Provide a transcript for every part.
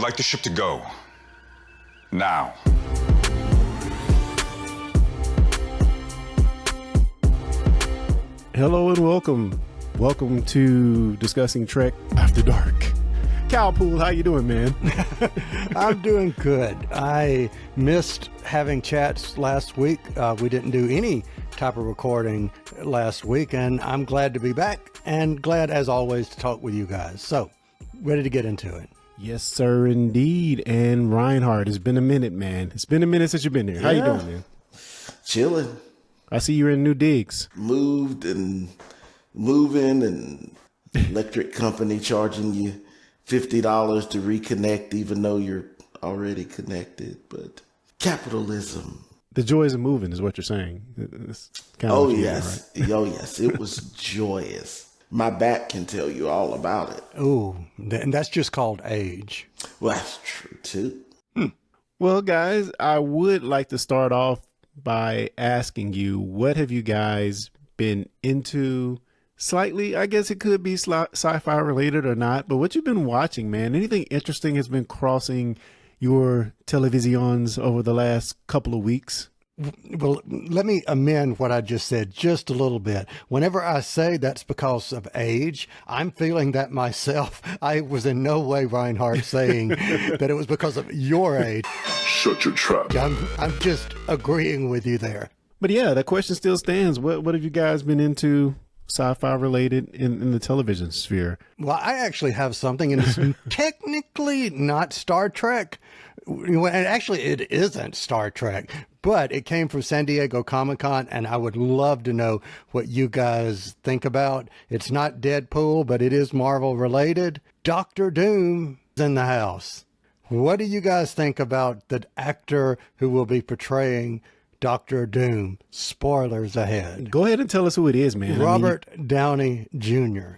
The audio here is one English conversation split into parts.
like the ship to go. Now. Hello and welcome. Welcome to Discussing Trek After Dark. Cowpool, how you doing, man? I'm doing good. I missed having chats last week. We didn't do any type of recording last week, and I'm glad to be back and glad, as always, to talk with you guys. So, ready to get into it. Yes, sir, indeed. And Reinhardt, it's been a minute, man. It's been a minute since you've been here. How you doing, man? Chilling. I see you're in new digs. Moved and moving, and electric company charging you $50 to reconnect, even though you're already connected. But capitalism. The joys of moving is what you're saying. It's kind of yes. Right? Oh, yes. It was joyous. My back can tell you all about it. Oh, and that's just called age. Well, that's true, too. Well, guys, I would like to start off by asking you, what have you guys been into? Slightly, I guess it could be sci-fi related or not, but what you've been watching, man, anything interesting has been crossing your televisions over the last couple of weeks? Well, let me amend what I just said just a little bit. Whenever I say that's because of age, I'm feeling that myself. I was in no way, Reinhardt, saying that it was because of your age. Shut your trap. I'm just agreeing with you there. But yeah, that question still stands. What have you guys been into sci-fi related in the television sphere? Well, I actually have something, and it's technically not Star Trek. And actually, it isn't Star Trek, but it came from San Diego Comic-Con, and I would love to know what you guys think about. It's not Deadpool, but it is Marvel related. Doctor Doom is in the house. What do you guys think about the actor who will be portraying Doctor Doom? Spoilers ahead. Go ahead and tell us who it is, man. Robert Downey Jr.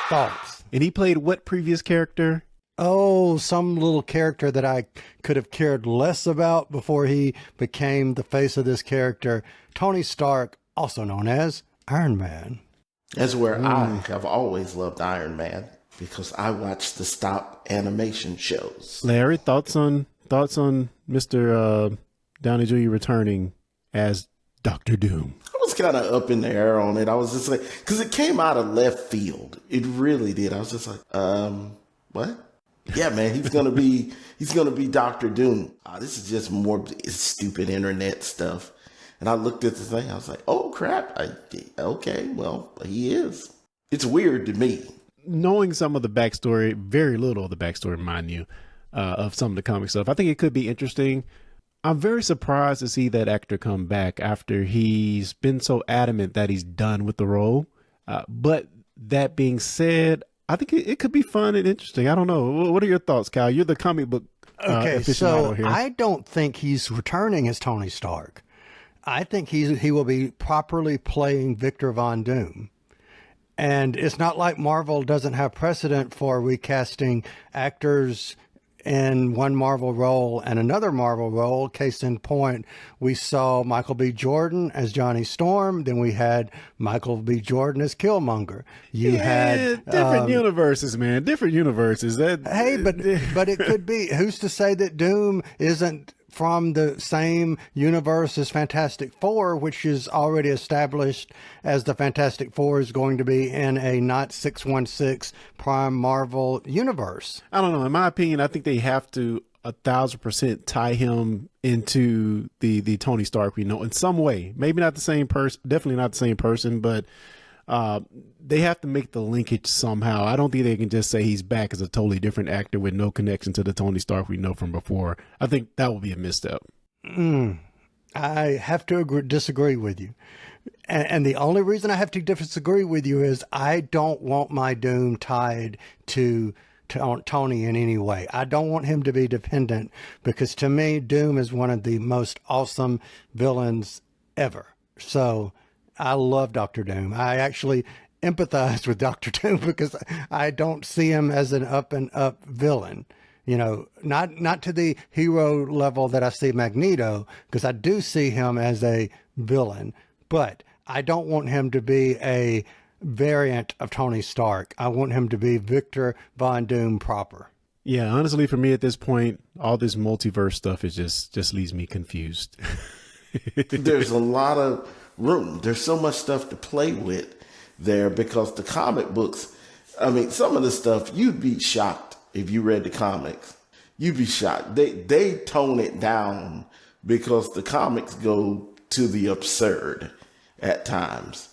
Thoughts? And he played what previous character? Oh, some little character that I could have cared less about before he became the face of this character. Tony Stark, also known as Iron Man. That's where I have always loved Iron Man, because I watch the stop animation shows. Larry, thoughts on Mr. Downey Jr. returning as Doctor Doom? I was kind of up in the air on it. I was just like, because it came out of left field. It really did. I was just like, what? Yeah, man, he's gonna be Doctor Doom. This is just more stupid internet stuff. And I looked at the thing. I was like, oh crap. Okay, well, he is. It's weird to me. Knowing some of the backstory, very little of the backstory, mind you, of some of the comic stuff, I think it could be interesting. I'm very surprised to see that actor come back after he's been so adamant that he's done with the role. But that being said, I think it could be fun and interesting. I don't know. What are your thoughts, Kyle? You're the comic book aficionado here. I don't think he's returning as Tony Stark. I think he will be properly playing Victor Von Doom. And it's not like Marvel doesn't have precedent for recasting actors in one Marvel role and another Marvel role. Case in point, we saw Michael B. Jordan as Johnny Storm. Then we had Michael B. Jordan as Killmonger. You had different universes, man. Different universes. Hey, but it could be. Who's to say that Doom isn't from the same universe as Fantastic Four, which is already established as the Fantastic Four is going to be in a not 616 Prime Marvel universe? I don't know. In my opinion, I think they have to 1,000% tie him into the Tony Stark we know in some way. Maybe not the same person, definitely not the same person, but they have to make the linkage somehow. I don't think they can just say he's back as a totally different actor with no connection to the Tony Stark we know from before. I think that would be a misstep. I have to disagree with you. And the only reason I have to disagree with you is I don't want my Doom tied to Tony in any way. I don't want him to be dependent, because to me, Doom is one of the most awesome villains ever. So I love Doctor Doom. I actually empathize with Doctor Doom because I don't see him as an up and up villain. You know, not to the hero level that I see Magneto, because I do see him as a villain, but I don't want him to be a variant of Tony Stark. I want him to be Victor Von Doom proper. Yeah, honestly, for me at this point, all this multiverse stuff is just leaves me confused. There's a lot of room. There's so much stuff to play with there because the comic books, I mean, some of the stuff you'd be shocked if you read the comics. You'd be shocked. They tone it down because the comics go to the absurd at times.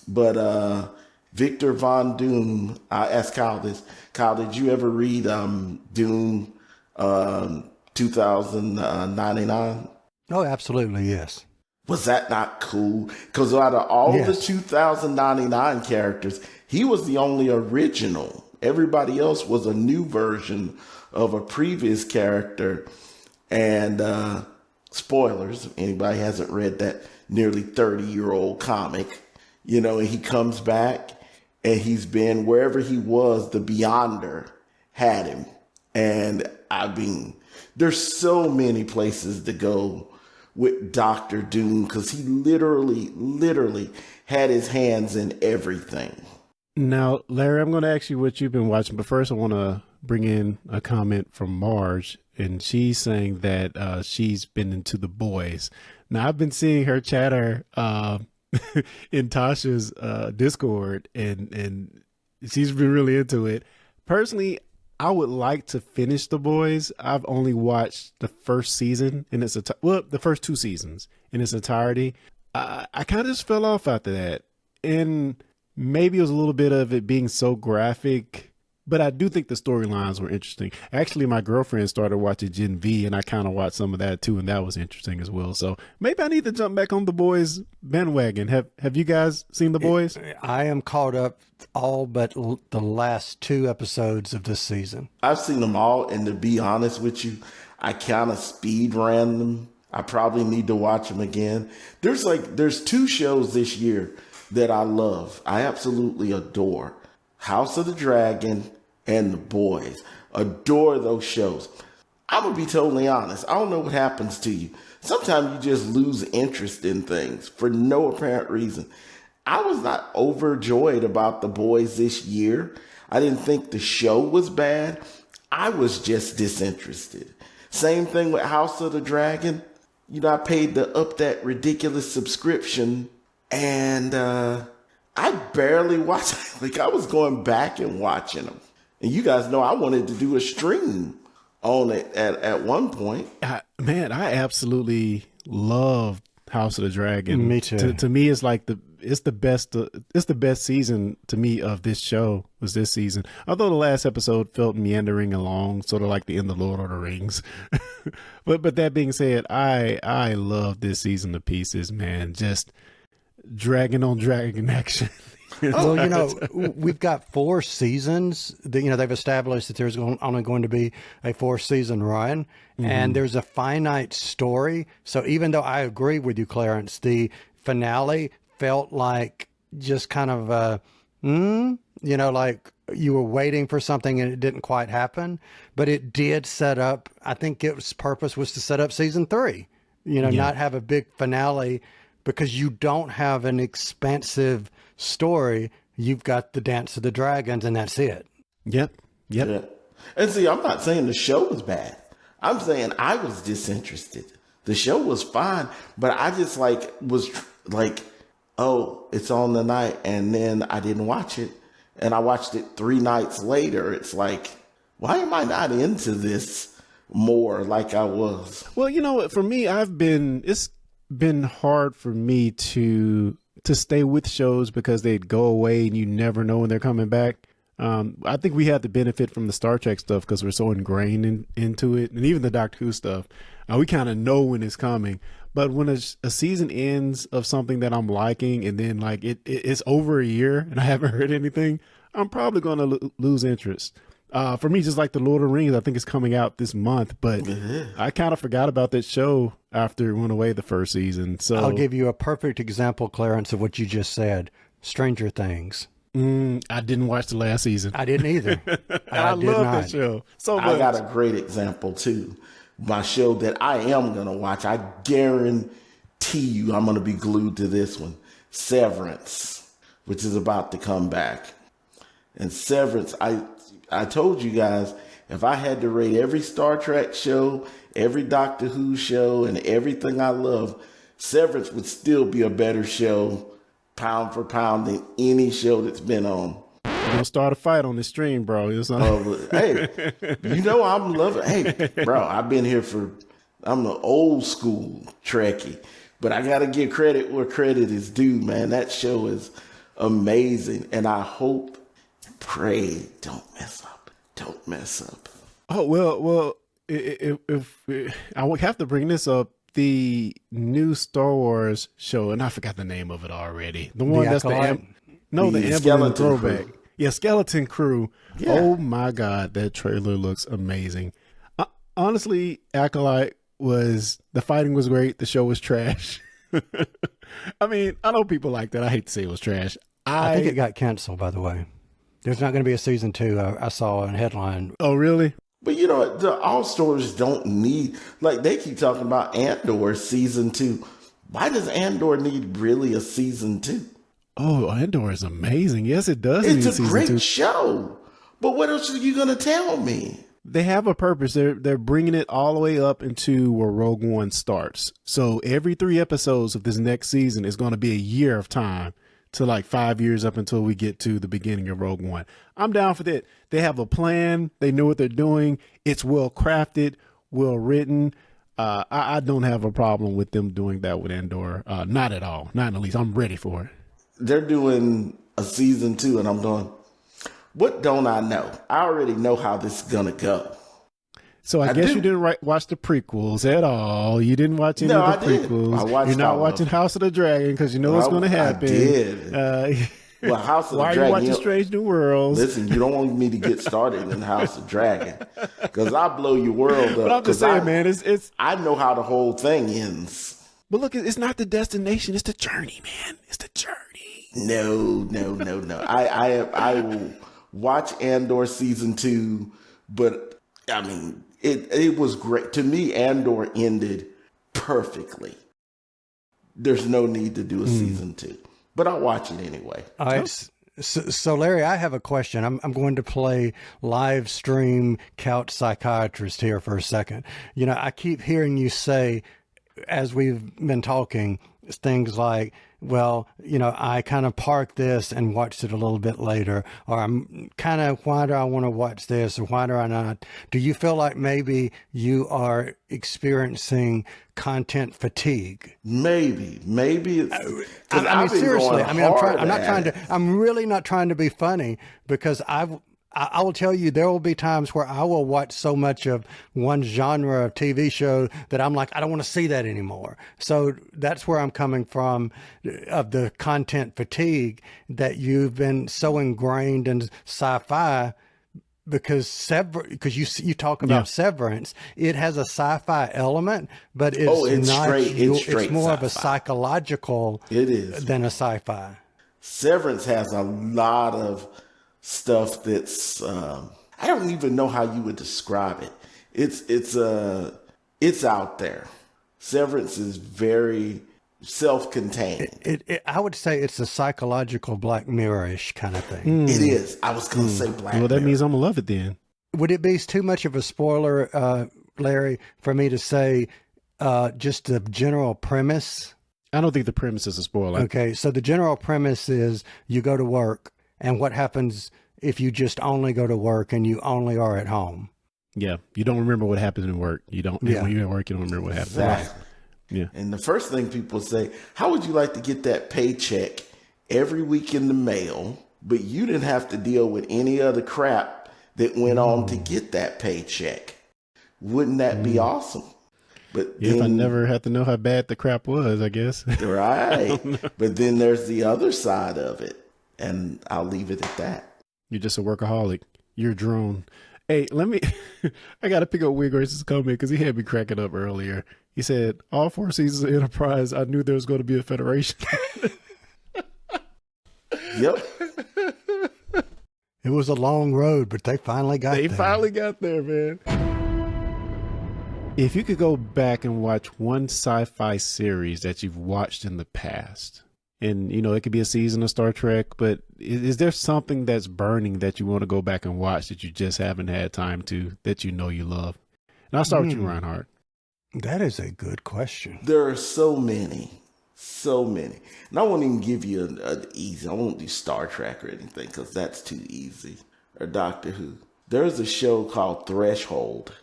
But Victor Von Doom, I asked Kyle this. Kyle, did you ever read Doom 2099? Oh, absolutely, yes. Was that not cool? Because out of all the 2099 characters, he was the only original. Everybody else was a new version of a previous character. And spoilers, if anybody hasn't read that nearly 30-year-old comic, you know, and he comes back and he's been wherever he was, the Beyonder had him. And I mean, there's so many places to go with Dr. Doom because he literally had his hands in everything. Now, Larry, I'm going to ask you what you've been watching, but first I want to bring in a comment from Marge, and she's saying that she's been into The Boys. Now, I've been seeing her chatter in Tasha's Discord, and she's been really into it. Personally, I would like to finish The Boys. I've only watched the first season in its the first two seasons in its entirety. I kind of just fell off after that, and maybe it was a little bit of it being so graphic, but I do think the storylines were interesting. Actually, my girlfriend started watching Gen V, and I kind of watched some of that too, and that was interesting as well. So maybe I need to jump back on The Boys bandwagon. Have you guys seen The Boys? I am caught up all but the last 2 episodes of this season. I've seen them all, and to be honest with you, I kind of speed ran them. I probably need to watch them again. There's 2 shows this year that I love. I absolutely adore. House of the Dragon and The Boys. Adore those shows. I'm going to be totally honest. I don't know what happens to you. Sometimes you just lose interest in things for no apparent reason. I was not overjoyed about The Boys this year. I didn't think the show was bad. I was just disinterested. Same thing with House of the Dragon. You know, I paid to up that ridiculous subscription, and I barely watched it. Like, I was going back and watching them. And you guys know I wanted to do a stream on it at one point. Man, I absolutely love House of the Dragon. Me too. To me, it's like it's the best season to me of this show was this season. Although the last episode felt meandering along, sort of like the end of Lord of the Rings. but that being said, I love this season to pieces, man. Just dragon on dragon action. Well, you know, we've got 4 seasons. They've established that there's only going to be a 4-season run, and there's a finite story. So even though I agree with you, Clarence, the finale felt like just kind of, like you were waiting for something and it didn't quite happen. But it did set up, I think its purpose was to set up season 3, not have a big finale, because you don't have an expansive story. You've got the Dance of the Dragons, and that's it. Yep. Yeah. And see, I'm not saying the show was bad. I'm saying I was disinterested. The show was fine, but I just was like, oh, it's on tonight, and then I didn't watch it, and I watched it 3 nights later. It's like, why am I not into this more like I was? Well, for me, it's been hard for me to stay with shows because they'd go away and you never know when they're coming back. I think we had the benefit from the Star Trek stuff because we're so ingrained into it, and even the Doctor Who stuff. We kind of know when it's coming. But when a season ends of something that I'm liking, and then it's over a year and I haven't heard anything, I'm probably going to lose interest. For me, just like the Lord of the Rings, I think it's coming out this month, but I kind of forgot about that show after it went away the first season. So I'll give you a perfect example, Clarence, of what you just said. Stranger Things. I didn't watch the last season. I didn't either. I love that show so much. I got a great example too. My show that I am going to watch, I guarantee you I'm going to be glued to this one. Severance, which is about to come back. And Severance, I told you guys if I had to rate every Star Trek show, every Doctor Who show, and everything I love, Severance would still be a better show, pound for pound, than any show that's been on. You're gonna start a fight on this stream, bro. Hey, you know I'm loving. Hey, bro, I've been here I'm the old school Trekkie, but I gotta give credit where credit is due, man. That show is amazing, and I hope, pray, don't mess up. Don't mess up. Oh well, if I would have to bring this up, the new Star Wars show, and I forgot the name of it already. The one that's the Amblin Skeleton throwback. Crew. Yeah, Skeleton Crew. Yeah. Oh my God, that trailer looks amazing. Honestly, Acolyte the fighting was great. The show was trash. I mean, I know people like that. I hate to say it was trash. I think it got canceled, by the way. There's not going to be a season 2. I saw a headline. Oh, really? But you know, the all stores don't need, like they keep talking about Andor season 2. Why does Andor need really a season 2? Oh, Andor is amazing. Yes, it does. It's need a great 2. show. But what else are you going to tell me? They have a purpose. They're bringing it all the way up into where Rogue One starts. So every 3 episodes of this next season is going to be a year of time to like 5 years up until we get to the beginning of Rogue One. I'm down for that. They have a plan. They know what they're doing. It's well crafted, well written. I don't have a problem with them doing that with Andor. Not at all. Not in the least. I'm ready for it. They're doing a season 2 and I'm doing, what don't I know? I already know how this is going to go. So I guess you didn't watch the prequels at all. You didn't watch any of the prequels. I watched You're not all watching House of the Dragon because you know what's going to happen. I did. Well, House of why the Dragon. Why are you watching Strange New Worlds? Listen, you don't want me to get started in House of Dragon because I blow your world up. But I'm just saying, man, it's. I know how the whole thing ends. But look, it's not the destination; it's the journey, man. It's the journey. No. I will watch Andor season 2, but I mean, it was great to me. Andor ended perfectly. There's no need to do a season 2. But I'll watch it anyway. All right. So Larry, I have a question. I'm going to play live stream couch psychiatrist here for a second. You know, I keep hearing you say, as we've been talking, things like, well, you know, I kind of parked this and watched it a little bit later, or I'm kind of, why do I want to watch this, or why do I not? Do you feel like maybe you are experiencing content fatigue? Maybe it's. I mean, seriously. I mean, I'm really not trying to be funny, because I will tell you, there will be times where I will watch so much of one genre of TV show that I'm like, I don't want to see that anymore. So that's where I'm coming from, of the content fatigue, that you've been so ingrained in sci-fi, because you talk about Severance. It has a sci-fi element, but it's more of a psychological than a sci-fi. Severance has a lot of stuff that's I don't even know how you would describe it. It's out there. Severance is very self-contained. I would say it's a psychological Black Mirror-ish kind of thing. It is. I was going to say Black Mirror. Well, that means I'm gonna love it then. Would it be too much of a spoiler, Larry, for me to say just the general premise? I don't think the premise is a spoiler. Okay, so the general premise is you go to work, and what happens if you just only go to work and you only are at home? Yeah, you don't remember what happens in work. You don't. Yeah. When you're at work, you don't remember what happens. Exactly. Yeah. And the first thing people say, how would you like to get that paycheck every week in the mail, but you didn't have to deal with any other crap that went on to get that paycheck? Wouldn't that be awesome? But if I never had to know how bad the crap was, I guess. Right. But then there's the other side of it, and I'll leave it at that. You're just a workaholic. You're a drone. Hey, I got to pick up Wig Grace's comment because he had me cracking up earlier. He said, all 4 seasons of Enterprise, I knew there was going to be a Federation. Yep. It was a long road, but they finally got there. They finally got there, man. If you could go back and watch one sci-fi series that you've watched in the past, and you know, it could be a season of Star Trek, but is there something that's burning that you want to go back and watch that you just haven't had time to, that you know you love? And I'll start with you, Reinhardt. That is a good question. There are so many. And I won't even give you an easy. I won't do Star Trek or anything because that's too easy. Or Doctor Who. There's a show called Threshold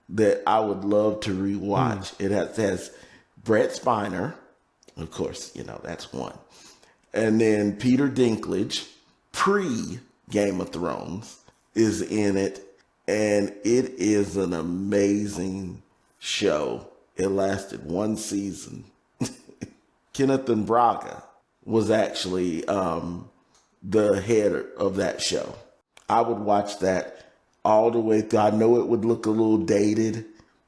that I would love to rewatch. It has Brett Spiner, of course, you know, that's one. And then Peter Dinklage, pre-Game of Thrones, is in it. And it is an amazing show. It lasted one season. Kenneth and Braga was actually the head of that show. I would watch that all the way through. I know it would look a little dated,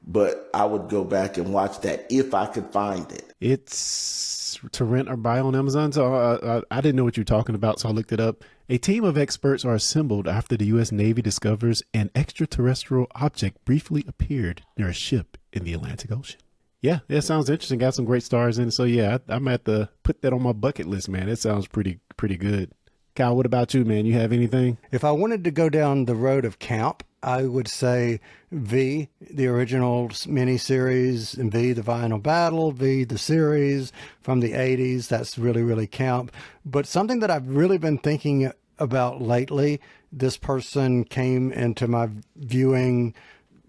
but I would go back and watch that if I could find it. It's to rent or buy on Amazon. So I didn't know what you were talking about, so I looked it up. A team of experts are assembled after the U.S. Navy discovers an extraterrestrial object briefly appeared near a ship in the Atlantic Ocean. Yeah, it sounds interesting. Got some great stars in it. So yeah, I'm at to put that on my bucket list, man. It sounds pretty good. Kyle, what about you, man? You have anything? If I wanted to go down the road of camp, I would say V, the original miniseries, and V, the Final Battle, V, the series from the 80s. That's really, really camp. But something that I've really been thinking about lately, this person came into my viewing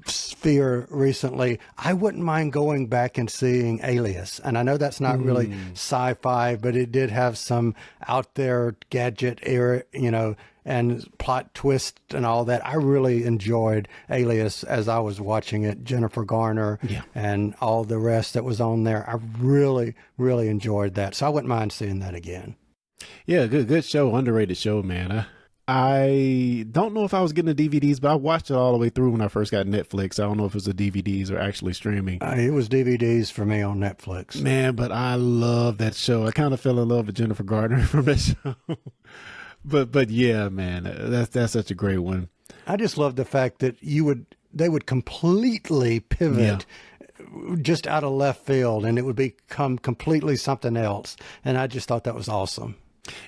sphere recently. I wouldn't mind going back and seeing Alias. And I know that's not really sci-fi, but it did have some out there gadget era, you know, and plot twist and all that. I really enjoyed Alias as I was watching it. Jennifer Garner and all the rest that was on there. I really, really enjoyed that. So I wouldn't mind seeing that again. Yeah, good show. Underrated show, man. I don't know if I was getting the DVDs, but I watched it all the way through when I first got Netflix. I don't know if it was the DVDs or actually streaming. It was DVDs for me on Netflix. Man, but I love that show. I kind of fell in love with Jennifer Gardner from that show. but yeah, man, that's such a great one. I just love the fact that they would completely pivot just out of left field, and it would become completely something else. And I just thought that was awesome.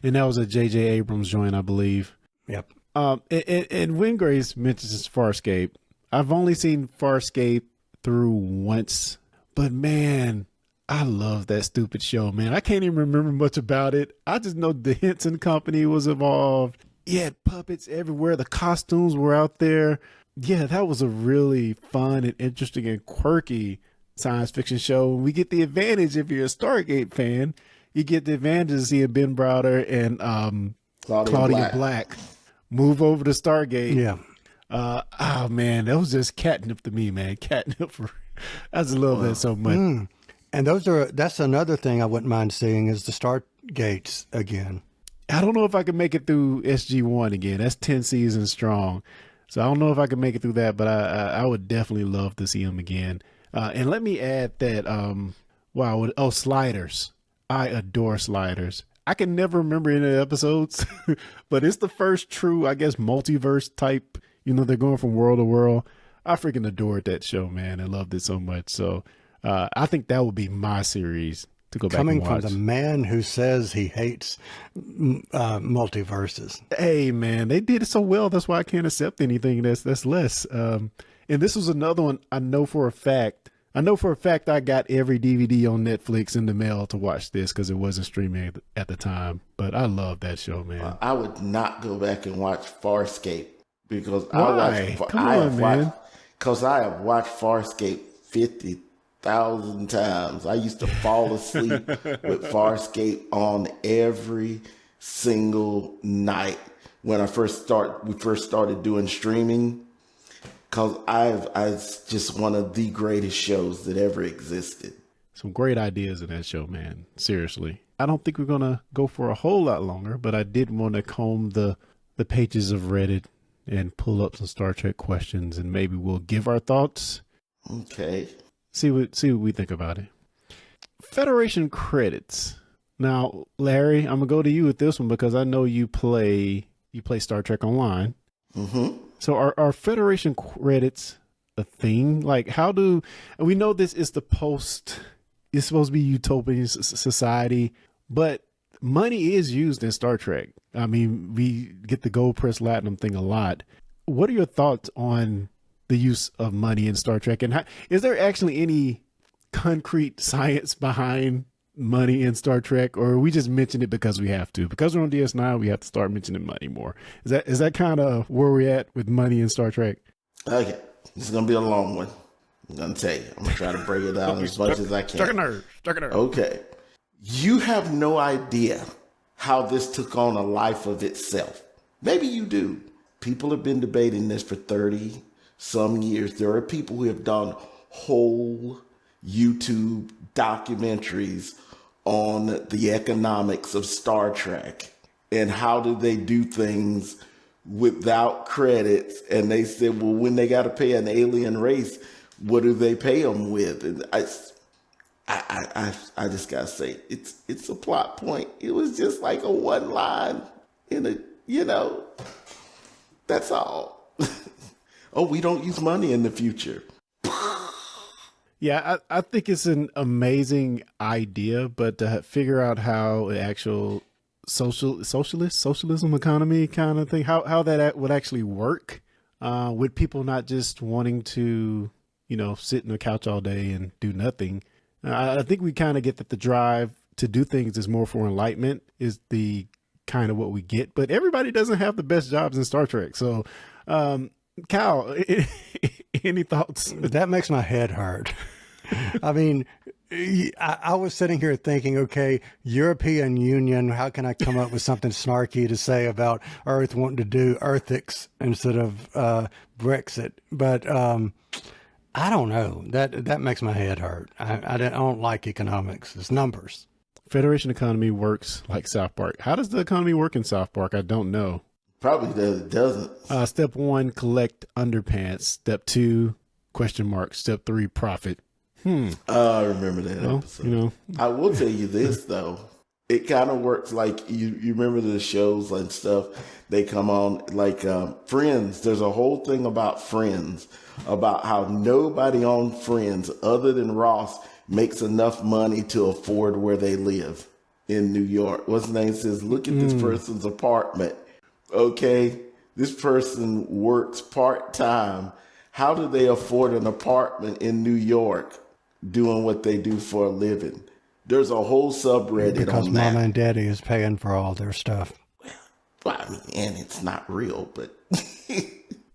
And that was a J.J. Abrams joint, I believe. Yep. And when Grace mentions Farscape, I've only seen Farscape through once, but man, I love that stupid show, man. I can't even remember much about it. I just know the Henson Company was involved. Yeah, puppets everywhere. The costumes were out there. Yeah, that was a really fun and interesting and quirky science fiction show. We get the advantage, if you're a Stargate fan, you get the advantage of seeing Ben Browder and Claudia Black move over to Stargate. Yeah. Oh man, that was just catnip to me, man. Catnip for I just love that so much. And that's another thing I wouldn't mind seeing is the Stargates again. I don't know if I can make it through SG1 again. That's 10 seasons strong. So I don't know if I can make it through that, but I would definitely love to see them again. And let me add that, Sliders. I adore Sliders. I can never remember any of the episodes, but it's the first true, I guess, multiverse type. You know, they're going from world to world. I freaking adored that show, man. I loved it so much. So I think that would be my series to go back and watch. Coming from the man who says he hates multiverses. Hey, man, they did it so well. That's why I can't accept anything that's less. And this was another one I know for a fact I got every DVD on Netflix in the mail to watch this because it wasn't streaming at the time. But I love that show, man. I would not go back and watch Farscape because Why? I have watched Farscape 50,000 times. I used to fall asleep with Farscape on every single night when we first started doing streaming. Because it's just one of the greatest shows that ever existed. Some great ideas in that show, man. Seriously. I don't think we're going to go for a whole lot longer, but I did want to comb the pages of Reddit and pull up some Star Trek questions, and maybe we'll give our thoughts. Okay. See what we think about it. Federation credits. Now, Larry, I'm going to go to you with this one because I know you play Star Trek Online. Mm-hmm. So are Federation credits a thing? Like, we know this is it's supposed to be utopian society, but money is used in Star Trek. I mean, we get the gold press platinum thing a lot. What are your thoughts on the use of money in Star Trek? And is there actually any concrete science behind money in Star Trek, or we just mention it because we have to? Because we're on DS9, we have to start mentioning money more. Is that kind of where we're at with money in Star Trek? Okay, this is gonna be a long one. I'm gonna tell you. I'm gonna try to break it down as much as I can. Stuck a nerve. Okay, you have no idea how this took on a life of itself. Maybe you do. People have been debating this for 30 some years. There are people who have done whole YouTube documentaries on the economics of Star Trek and how do they do things without credits. And they said, well, when they got to pay an alien race, what do they pay them with? And I just gotta say, it's a plot point. It was just like a one line in a, that's all. Oh, we don't use money in the future. Yeah, I think it's an amazing idea, but to figure out how an actual socialism economy kind of thing, how that would actually work, with people not just wanting to, sit on the couch all day and do nothing. I think we kind of get that the drive to do things is more for enlightenment is the kind of what we get, but everybody doesn't have the best jobs in Star Trek. So, Cal, any thoughts? That makes my head hurt. I mean, I was sitting here thinking, okay, European Union, how can I come up with something snarky to say about Earth wanting to do Earthics instead of Brexit? But I don't know. That makes my head hurt. I don't like economics. It's numbers. Federation economy works like South Park. How does the economy work in South Park? I don't know. Probably doesn't. Step 1, collect underpants. Step 2, ? Step 3, profit. I remember that episode. I will tell you this though. It kind of works like you remember the shows and stuff. They come on like Friends. There's a whole thing about Friends, about how nobody on Friends other than Ross makes enough money to afford where they live in New York. What's his name says, look at this person's apartment. Okay, this person works part-time. How do they afford an apartment in New York doing what they do for a living? There's a whole subreddit because on that. Mama and Daddy is paying for all their stuff. Well, I mean, and it's not real, but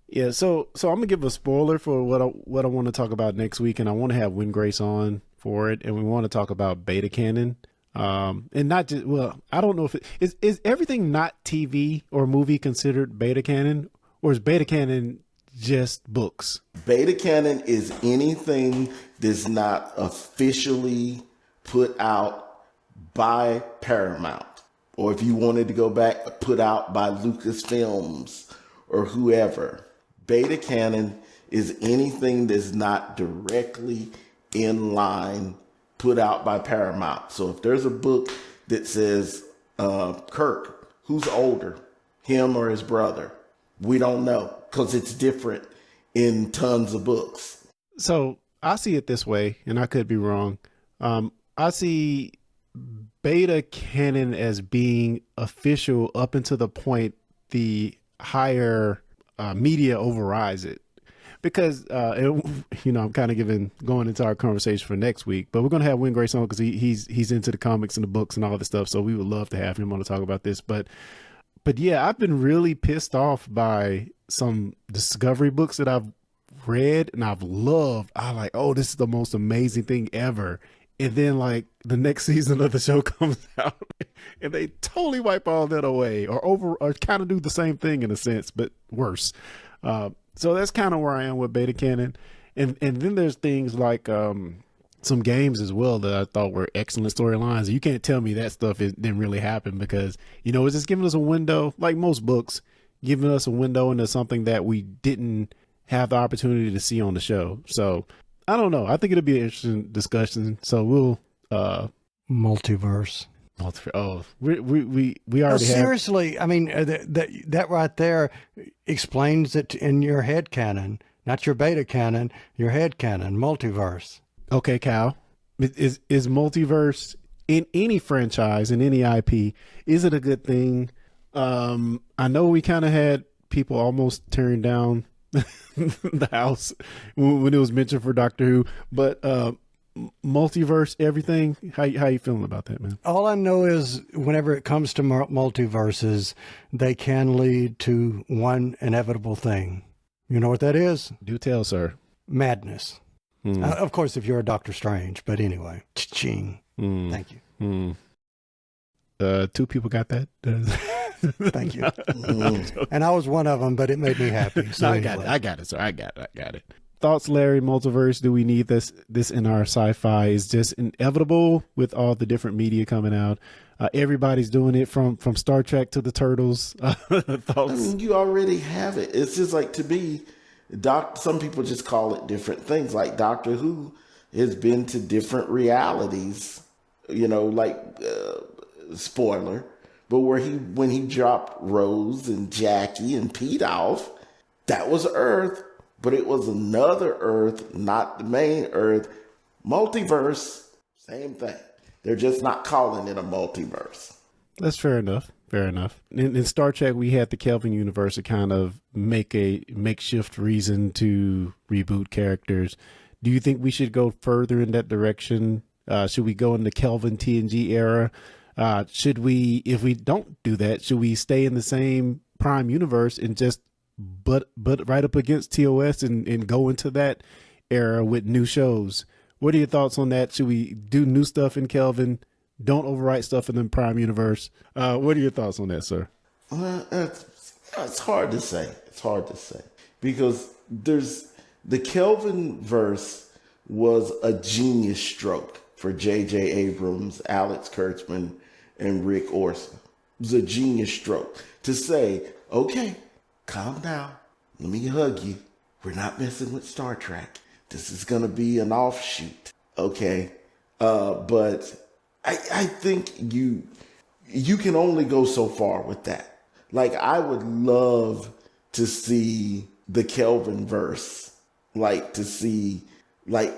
yeah. So I'm gonna give a spoiler for what I want to talk about next week, and I want to have Win Grace on for it, and we want to talk about beta canon, and not just. Well, I don't know if is everything not TV or movie considered beta canon, or is beta canon just books? Beta canon is anything that's not officially put out by Paramount, or if you wanted to go back, put out by Lucasfilms or whoever. Beta canon is anything that's not directly in line put out by Paramount. So if there's a book that says Kirk, who's older, him or his brother, we don't know because it's different in tons of books. So I see it this way, and I could be wrong. I see beta canon as being official up until the point the higher media overrides it. Because, I'm kind of going into our conversation for next week, but we're going to have Win Grace on because he's into the comics and the books and all this stuff. So we would love to have him on to talk about this. But yeah, I've been really pissed off by some Discovery books that I've read and I've loved. I'm like, oh, this is the most amazing thing ever. And then like the next season of the show comes out and they totally wipe all that away or kind of do the same thing in a sense, but worse. So that's kind of where I am with beta canon. And then there's things like some games as well that I thought were excellent storylines. You can't tell me that stuff didn't really happen because, it's just giving us a window, like most books, giving us a window into something that we didn't have the opportunity to see on the show. So I don't know. I think it'll be an interesting discussion. So we'll Multiverse. Oh, we already have. Seriously, I mean that right there explains it in your head canon, not your beta canon, your head canon. Multiverse. Okay, Cal, is Multiverse in any franchise, in any IP, is it a good thing? I know we kind of had people almost tearing down the house when it was mentioned for Doctor Who, but multiverse, everything. How you feeling about that, man? All I know is whenever it comes to multiverses, they can lead to one inevitable thing. You know what that is? Do tell, sir. Madness. Of course, if you're a Doctor Strange, but anyway. Cha-ching. Thank you. 2 people got that. Thank you. And I was one of them, but it made me happy. So No, anyway. I got it, sir. I got it. Thoughts, Larry? Multiverse? Do we need this in our sci-fi? Is just inevitable with all the different media coming out. Everybody's doing it from Star Trek to the Turtles. Thoughts? I mean, you already have it. It's just like, to me, some people just call it different things. Like Doctor Who has been to different realities, like spoiler, but when he dropped Rose and Jackie and Pete off, that was Earth, but it was another Earth, not the main Earth. Multiverse, same thing. They're just not calling it a multiverse. That's fair enough. In Star Trek, we had the Kelvin universe to kind of make a makeshift reason to reboot characters. Do you think we should go further in that direction? Should we go in the Kelvin TNG era? Should we, if we don't do that, should we stay in the same Prime universe and just but right up against TOS and go into that era with new shows? What are your thoughts on that? Should we do new stuff in Kelvin? Don't overwrite stuff in the Prime universe. What are your thoughts on that, sir? It's hard to say. Because the Kelvin verse was a genius stroke for J.J. Abrams, Alex Kurtzman, and Rick Orson. It was a genius stroke to say, okay, calm down. Let me hug you. We're not messing with Star Trek. This is going to be an offshoot. Okay. But I think you can only go so far with that. Like, I would love to see the Kelvin verse. Like, to see, like,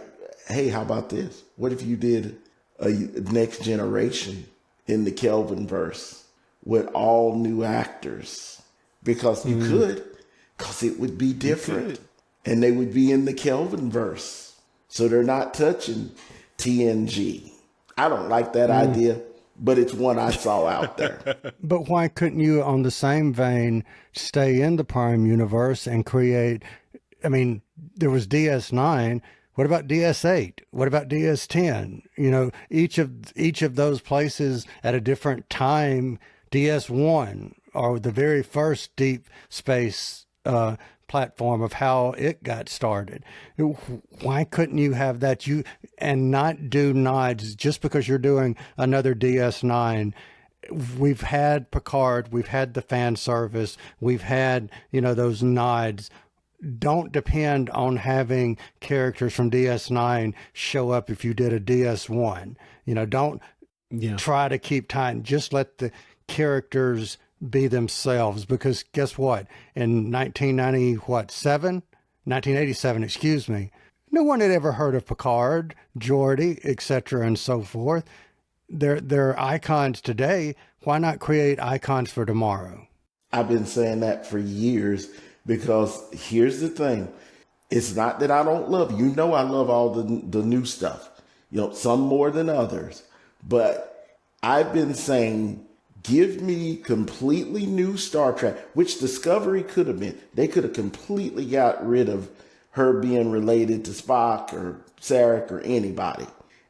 hey, how about this? What if you did a Next Generation in the Kelvin verse with all new actors? Because you could, because it would be different. And they would be in the Kelvin verse. So they're not touching TNG. I don't like that idea, but it's one I saw out there. But why couldn't you, on the same vein, stay in the Prime universe and create, I mean, there was DS9. What about DS8? What about DS10? Each of those places at a different time. DS1, or the very first deep space platform of how it got started. Why couldn't you have that? And not do nods just because you're doing another DS9. We've had Picard, we've had the fan service, we've had, those nods. Don't depend on having characters from DS9 show up if you did a DS1. Don't try to keep time. Just let the characters be themselves, because guess what? In 1987, excuse me, no one had ever heard of Picard, Geordi, etc., and so forth. They're icons today. Why not create icons for tomorrow? I've been saying that for years, because here's the thing. It's not that I don't love you. I love all the new stuff, some more than others. But I've been saying, give me completely new Star Trek, which Discovery could have been. They could have completely got rid of her being related to Spock or Sarek or anybody,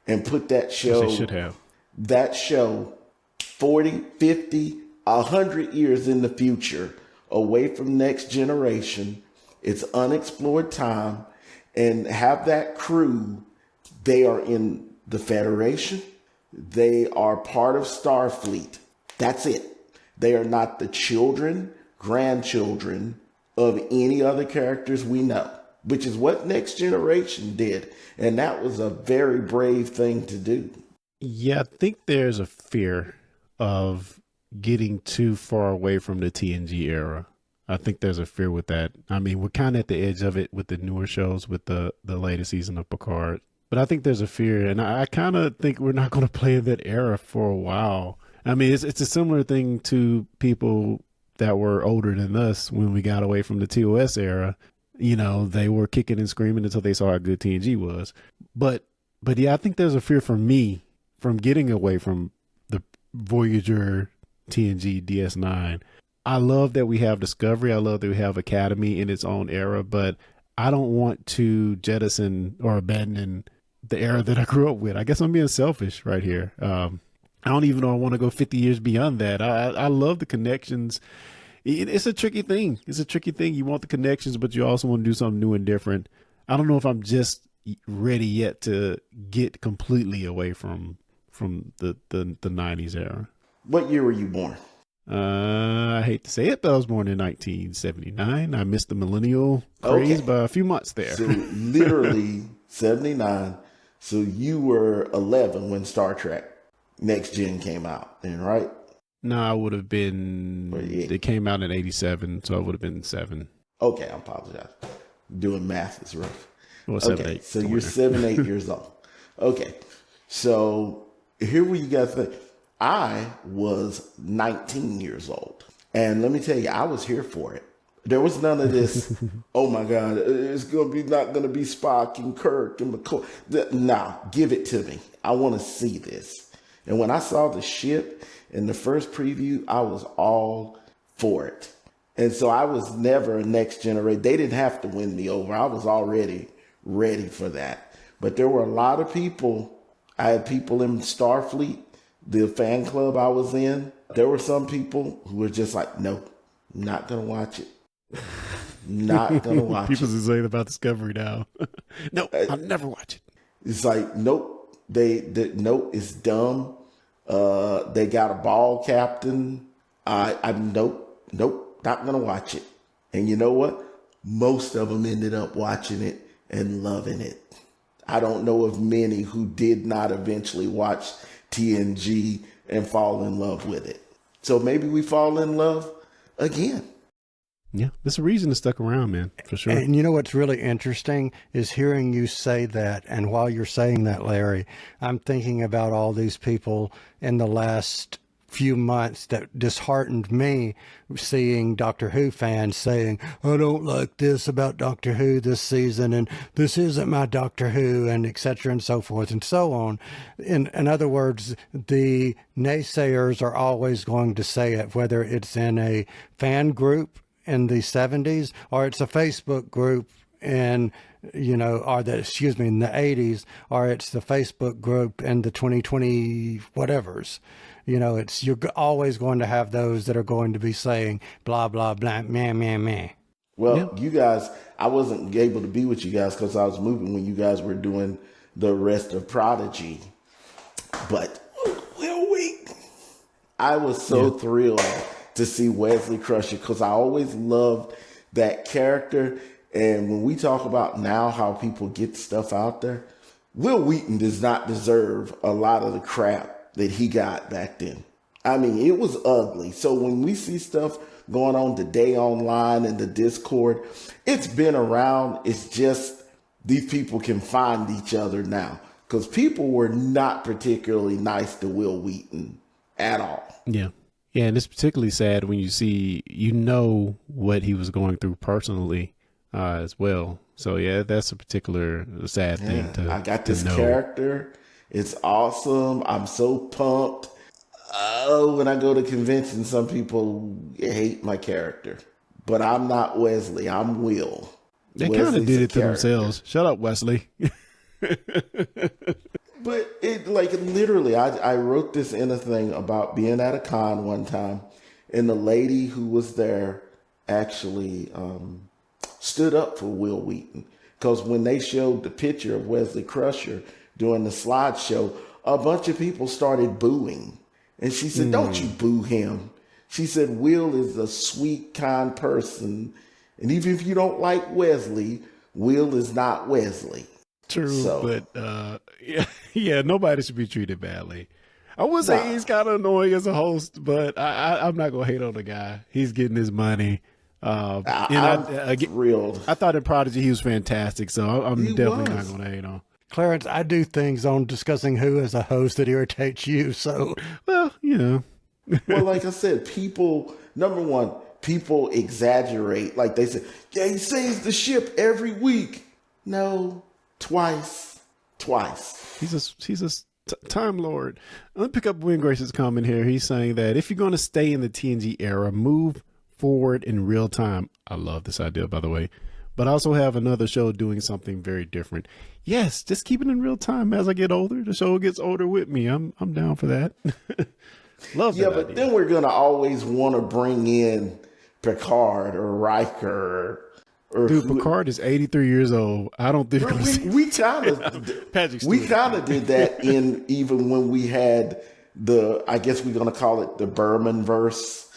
and put that show, they should have. That show 40, 50, 100 years in the future, away from Next Generation. It's unexplored time, and have that crew. They are in the Federation. They are part of Starfleet. That's it. They are not the children, grandchildren of any other characters we know, which is what Next Generation did. And that was a very brave thing to do. Yeah, I think there's a fear of getting too far away from the TNG era. I think there's a fear with that. I mean, we're kind of at the edge of it with the newer shows, with the latest season of Picard. But I think there's a fear, and I kind of think we're not going to play in that era for a while. I mean, it's a similar thing to people that were older than us when we got away from the TOS era. You know, they were kicking and screaming until they saw how good TNG was. But yeah, I think there's a fear for me from getting away from the Voyager TNG DS9. I love that we have Discovery. I love that we have Academy in its own era, but I don't want to jettison or abandon the era that I grew up with. I guess I'm being selfish right here. I don't even know I want to go 50 years beyond that. I love the connections. It's a tricky thing. It's a tricky thing. You want the connections, but you also want to do something new and different. I don't know if I'm just ready yet to get completely away from the 90s era. What year were you born? I hate to say it, but I was born in 1979. I missed the millennial craze by a few months there. So literally 79. So you were 11 when Star Trek Next Gen came out then, right? No, I would have been, yeah. It came out in 87, so I would have been 7. Okay, I apologize. Doing math is rough. Well, 7, okay, 8. so you're 7, 8 years old. Okay, so here what you guys think. I was 19 years old. And let me tell you, I was here for it. There was none of this, oh my God, it's not going to be Spock and Kirk and McCoy. Nah, give it to me. I want to see this. And when I saw the ship in the first preview, I was all for it. And so I was never a next generation. They didn't have to win me over. I was already ready for that. But there were a lot of people. I had people in Starfleet, the fan club I was in. There were some people who were just like, no, not going to watch it. Not going to watch People it. are saying about Discovery now. No, I'll never watch it. It's like, nope, nope, it's dumb. They got a ball captain. Nope, not going to watch it. And you know what? Most of them ended up watching it and loving it. I don't know of many who did not eventually watch TNG and fall in love with it. So maybe we fall in love again. Yeah, there's a reason it stuck around, man, for sure. And you know what's really interesting is hearing you say that. And while you're saying that, Larry, I'm thinking about all these people in the last few months that disheartened me, seeing Doctor Who fans saying, I don't like this about Doctor Who this season, and this isn't my Doctor Who, and et cetera, and so forth and so on. In other words, the naysayers are always going to say it, whether it's in a fan group in the 70s or it's a Facebook group in, in the 80s, or it's the Facebook group in the 2020 whatevers. You're always going to have those that are going to be saying blah, blah, blah, meh, meh, meh. Well, You guys, I wasn't able to be with you guys because I was moving when you guys were doing the rest of Prodigy. But I was so thrilled to see Wesley Crusher because I always loved that character. And when we talk about now how people get stuff out there, Will Wheaton does not deserve a lot of the crap that he got back then. I mean, it was ugly. So when we see stuff going on today online in the Discord, it's been around. It's just these people can find each other now because people were not particularly nice to Will Wheaton at all. Yeah. Yeah, and it's particularly sad when you see, what he was going through personally as well. So, yeah, that's a particular sad thing to I got this know. character. It's awesome. I'm so pumped. When I go to conventions, some people hate my character. But I'm not Wesley. I'm Will. They kind of did it to themselves. Shut up, Wesley. But it literally, I wrote this in a thing about being at a con one time, and the lady who was there actually stood up for Will Wheaton. Because when they showed the picture of Wesley Crusher during the slideshow, a bunch of people started booing. And she said, don't you boo him. She said, Will is a sweet, kind person. And even if you don't like Wesley, Will is not Wesley. True, but yeah, nobody should be treated badly. I would say he's kind of annoying as a host, but I'm not going to hate on the guy. He's getting his money. I'm thrilled. I thought in Prodigy he was fantastic, so I'm definitely not going to hate on. Clarence, I do things on Discussing Who as a host that irritates you. So, Well, you know. Well, like I said, number one, people exaggerate. Like they say, yeah, he saves the ship every week. No, twice. He's a Time Lord. Let me pick up Windgrace's comment here. He's saying that if you're going to stay in the TNG era, move forward in real time. I love this idea, by the way. But also have another show doing something very different. Yes, just keep it in real time. As I get older, the show gets older with me. I'm down for that. Love that. Yeah, but idea. then we're gonna always want to bring in Picard or Riker or Dude, Picard is 83 years old. I don't think we kind of Patrick we Stewart. kind of did that in even when we had I guess we're gonna call it the Berman verse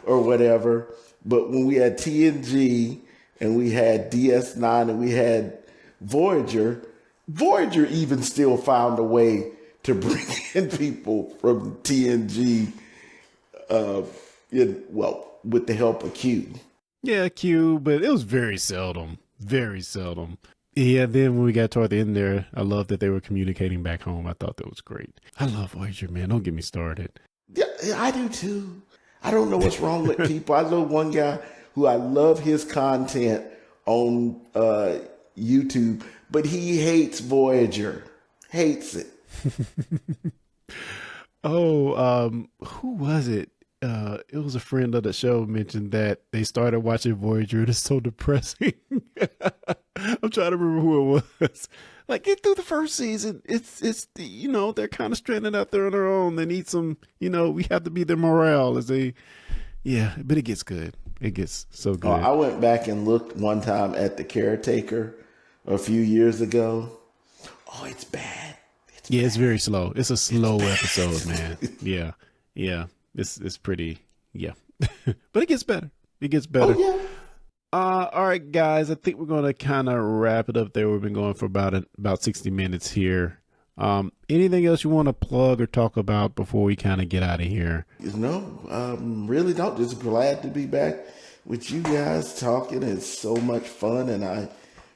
or whatever. But when we had TNG and we had DS9 and we had Voyager even still found a way to bring in people from TNG, with the help of Q. Yeah, Q, but it was very seldom. Very seldom. Yeah, then when we got toward the end there, I love that they were communicating back home. I thought that was great. I love Voyager, man. Don't get me started. Yeah, I do too. I don't know what's wrong with people. I know one guy who I love his content on YouTube, but he hates Voyager. Hates it. Who was it? It was a friend of the show mentioned that they started watching Voyager. It is so depressing. I'm trying to remember who it was. Like, get through the first season. It's they're kind of stranded out there on their own. They need some, we have to be their morale but it gets good. It gets so good. I went back and looked one time at The Caretaker a few years ago. Oh, it's bad. It's very slow. It's a slow episode, man. Yeah. It's pretty, but it gets better. It gets better. Oh, yeah. All right, guys, I think we're going to kind of wrap it up there. We've been going for about 60 minutes here. Anything else you want to plug or talk about before we kind of get out of here? No, really don't. Just glad to be back with you guys talking. It's so much fun, and I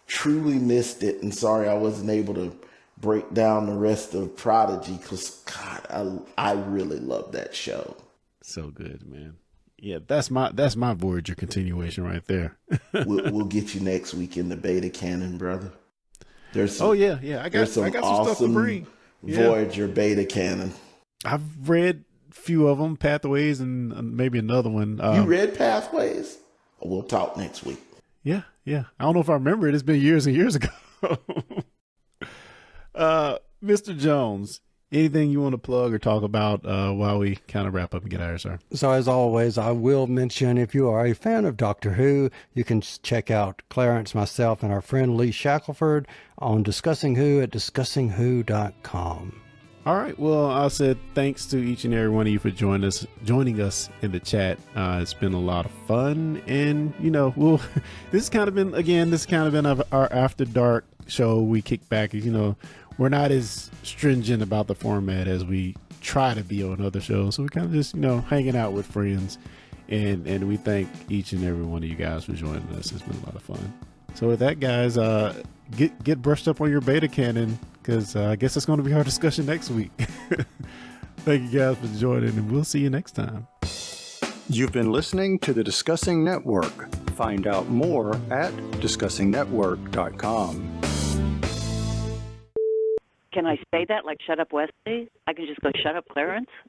truly missed it. And sorry I wasn't able to break down the rest of Prodigy because, God, I really love that show. So good, man. Yeah, that's my Voyager continuation right there. We'll get you next week in the beta canon, brother. There's some, I got some stuff to bring. Voyager beta canon. I've read a few of them, Pathways, and maybe another one. You read Pathways? We'll talk next week. Yeah. I don't know if I remember it. It's been years and years ago. Mr. Jones, anything you want to plug or talk about while we kind of wrap up and get out of here, sir? So as always, I will mention, if you are a fan of Doctor Who, you can check out Clarence, myself, and our friend Lee Shackelford on Discussing Who at discussingwho.com. All right. Well, I said thanks to each and every one of you for joining us in the chat. It's been a lot of fun, and this has kind of been our after dark show. We kick back, we're not as stringent about the format as we try to be on other shows. So we're kind of just, hanging out with friends. And we thank each and every one of you guys for joining us. It's been a lot of fun. So with that, guys, get brushed up on your beta canon, because I guess that's going to be our discussion next week. Thank you guys for joining, and we'll see you next time. You've been listening to the Discussing Network. Find out more at discussingnetwork.com. Can I say that like shut up Wesley? I can just go shut up Clarence?